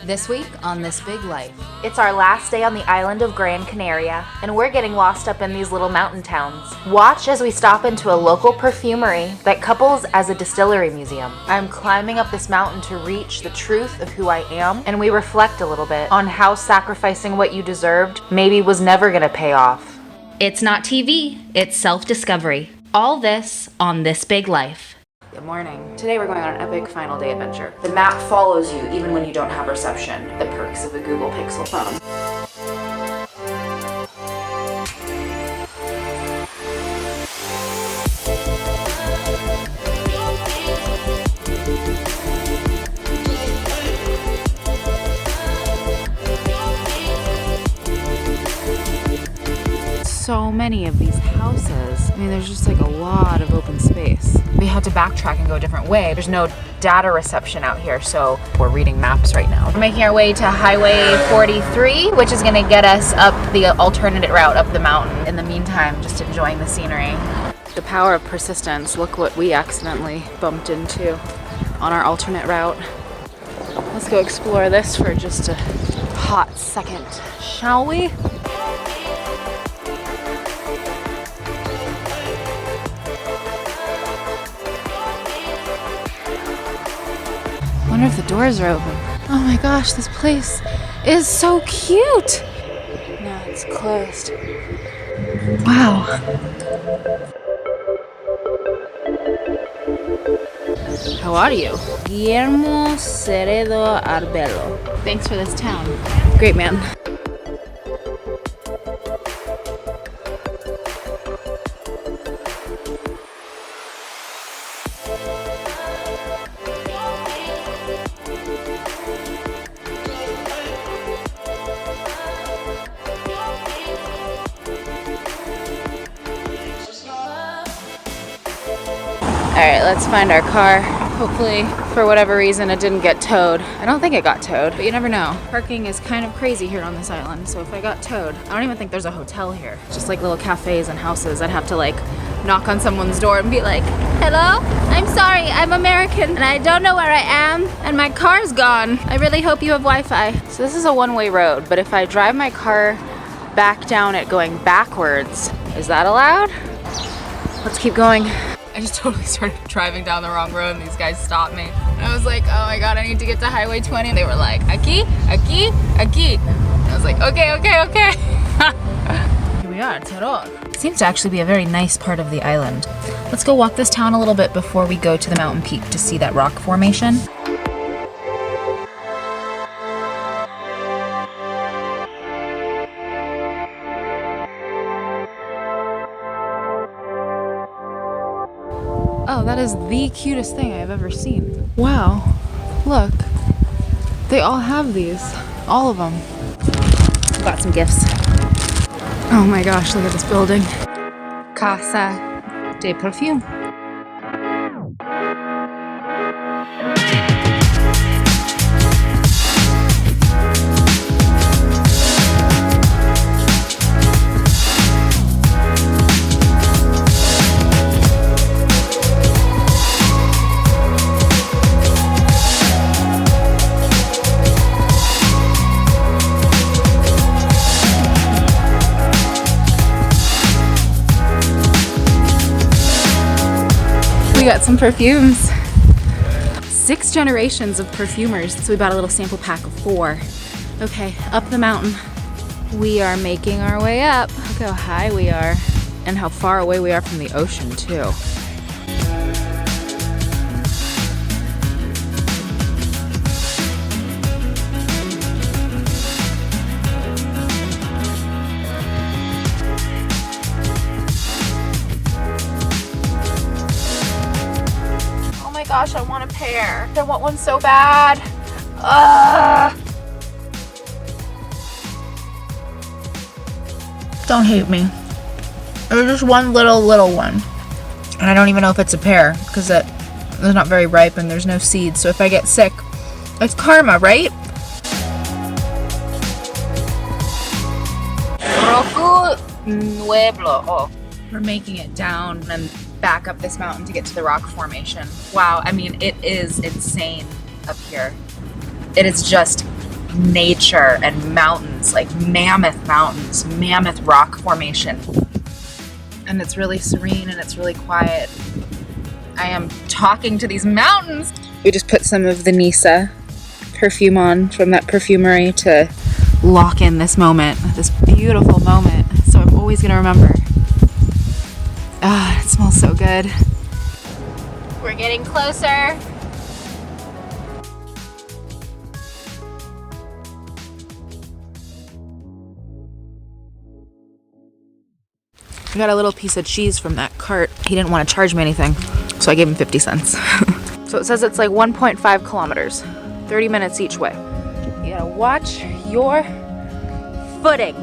This week on This Big Life. It's our last day on the island of Gran Canaria, and we're getting lost up in these little mountain towns. Watch as we stop into a local perfumery that couples as a distillery museum. I'm climbing up this mountain to reach the truth of who I am, and we reflect a little bit on how sacrificing what you deserved maybe was never gonna pay off. It's not TV, it's self-discovery. All this on This Big Life. Good morning. Today we're going on an epic final day adventure. The map follows you even when you don't have reception. The perks of a Google Pixel phone. So many of these houses. I mean, there's just like a lot of open space. We had to backtrack and go a different way. There's no data reception out here, so we're reading maps right now. We're making our way to Highway 43, which is gonna get us up the alternate route up the mountain. In the meantime, just enjoying the scenery. The power of persistence. Look what we accidentally bumped into on our alternate route. Let's go explore this for just a hot second, shall we? I wonder if the doors are open. Oh my gosh, this place is so cute. No, it's closed. Wow. How are you? Guillermo Ceredo Arbelo. Thanks for this town. Great man. Alright, let's find our car. Hopefully, for whatever reason, it didn't get towed. I don't think it got towed, but you never know. Parking is kind of crazy here on this island, so if I got towed, I don't even think there's a hotel here. It's just like little cafes and houses. I'd have to like knock on someone's door and be like, hello? I'm sorry, I'm American and I don't know where I am and my car's gone. I really hope you have Wi-Fi. So this is a one-way road, but if I drive my car back down it going backwards, is that allowed? Let's keep going. I just totally started driving down the wrong road and these guys stopped me. And I was like, oh my god, I need to get to Highway 20. And they were like, aquí, aquí, aquí. And I was like, okay, okay, okay. Here we are, Teror. Seems to actually be a very nice part of the island. Let's go walk this town a little bit before we go to the mountain peak to see that rock formation. Oh, that is the cutest thing I've ever seen. Wow, look. They all have these. All of them. Got some gifts. Oh my gosh, look at this building. Casa de Perfume. We got some perfumes. 6 generations of perfumers, so we bought a little sample pack of 4. Okay, up the mountain. We are making our way up. Look how high we are and how far away we are from the ocean too. Gosh, I want a pair. I want one so bad. Don't hate me. There's just one little one. And I don't even know if it's a pear because it's not very ripe and there's no seeds. So if I get sick, it's karma, right? Roku Nueblo. Oh. We're making it down and back up this mountain to get to the rock formation. Wow, I mean, it is insane up here. It is just nature and mountains, like mammoth mountains, mammoth rock formation. And it's really serene and it's really quiet. I am talking to these mountains. We just put some of the Nisa perfume on from that perfumery to lock in this moment, this beautiful moment. So I'm always gonna remember. Ah, it smells so good. We're getting closer. I got a little piece of cheese from that cart. He didn't want to charge me anything, so I gave him 50 cents. So it says it's like 1.5 kilometers, 30 minutes each way. You gotta watch your footing.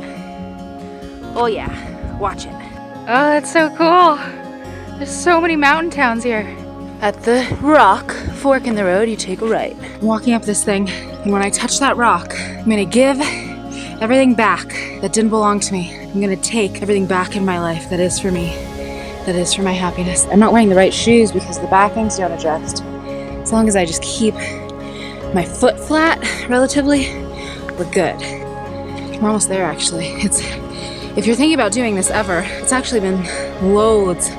Oh yeah, watch it. Oh, that's so cool. There's so many mountain towns here. At the rock fork in the road, you take a right. I'm walking up this thing, and when I touch that rock, I'm gonna give everything back that didn't belong to me. I'm gonna take everything back in my life that is for me, that is for my happiness. I'm not wearing the right shoes because the backings don't adjust. As long as I just keep my foot flat, relatively, we're good. We're almost there, actually. If you're thinking about doing this ever, it's actually been loads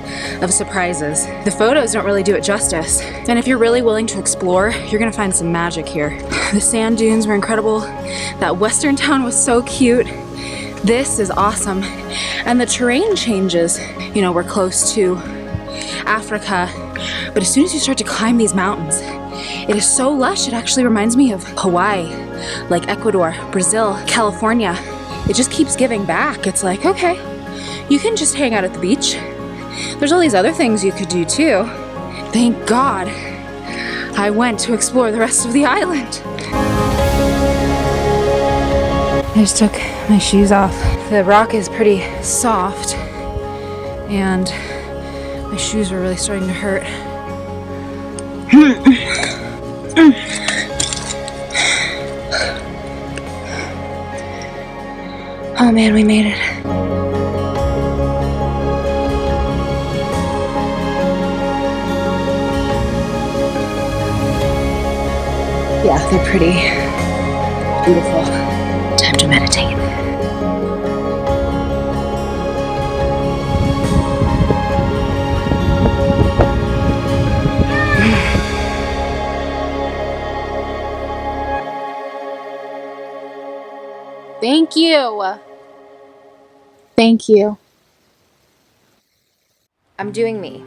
of surprises. The photos don't really do it justice. And if you're really willing to explore, you're gonna find some magic here. The sand dunes were incredible. That western town was so cute. This is awesome. And the terrain changes. You know, we're close to Africa, but as soon as you start to climb these mountains, it is so lush, it actually reminds me of Hawaii, like Ecuador, Brazil, California. It just keeps giving back. It's like, okay, you can just hang out at the beach. There's all these other things you could do too. Thank God I went to explore the rest of the island. I just took my shoes off. The rock is pretty soft and my shoes were really starting to hurt. Oh man, we made it. Yeah, they're pretty beautiful. Time to meditate. Thank you. Thank you. I'm doing me.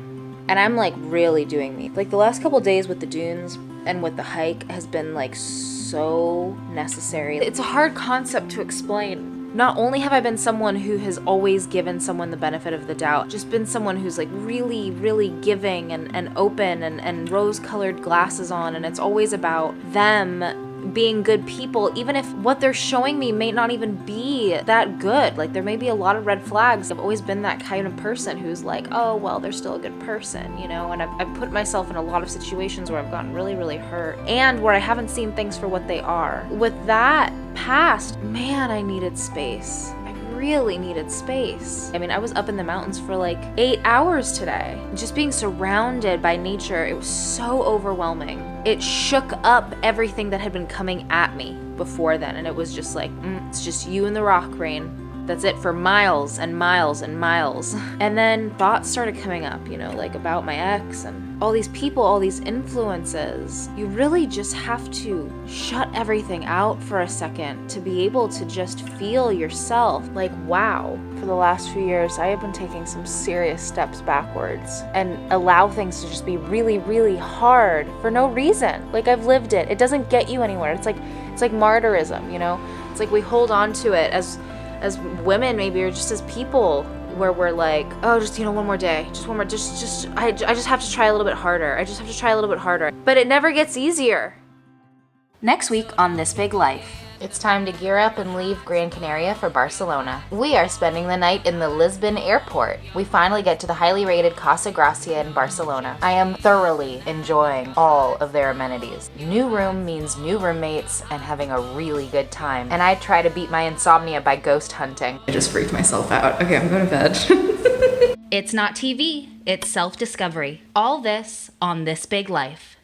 And I'm like really doing me. Like the last couple days with the dunes and with the hike has been like so necessary. It's a hard concept to explain. Not only have I been someone who has always given someone the benefit of the doubt, just been someone who's like really, really giving and open and rose-colored glasses on, and it's always about them being good people, even if what they're showing me may not even be that good. Like there may be a lot of red flags. I've always been that kind of person who's like, oh well, they're still a good person, you know. And I've put myself in a lot of situations where I've gotten really, really hurt and where I haven't seen things for what they are. With that past, man, I needed space. Really needed space. I mean, I was up in the mountains for like 8 hours today. Just being surrounded by nature, it was so overwhelming. It shook up everything that had been coming at me before then, and it was just like, it's just you and the rock, Rain. That's it for miles and miles and miles. And then thoughts started coming up, you know, like about my ex and all these people, all these influences. You really just have to shut everything out for a second to be able to just feel yourself. Like, wow. For the last few years, I have been taking some serious steps backwards and allow things to just be really, really hard for no reason. Like, I've lived it. It doesn't get you anywhere. It's like martyrism, you know? It's like we hold on to it as women maybe, or just as people, where we're like, oh, just, you know, one more day, just one more, I just have to try a little bit harder. I just have to try a little bit harder. But it never gets easier. Next week on This Big Life. It's time to gear up and leave Gran Canaria for Barcelona. We are spending the night in the Lisbon airport. We finally get to the highly rated Casa Gracia in Barcelona. I am thoroughly enjoying all of their amenities. New room means new roommates and having a really good time. And I try to beat my insomnia by ghost hunting. I just freaked myself out. Okay, I'm going to bed. It's not TV, it's self-discovery. All this on This Big Life.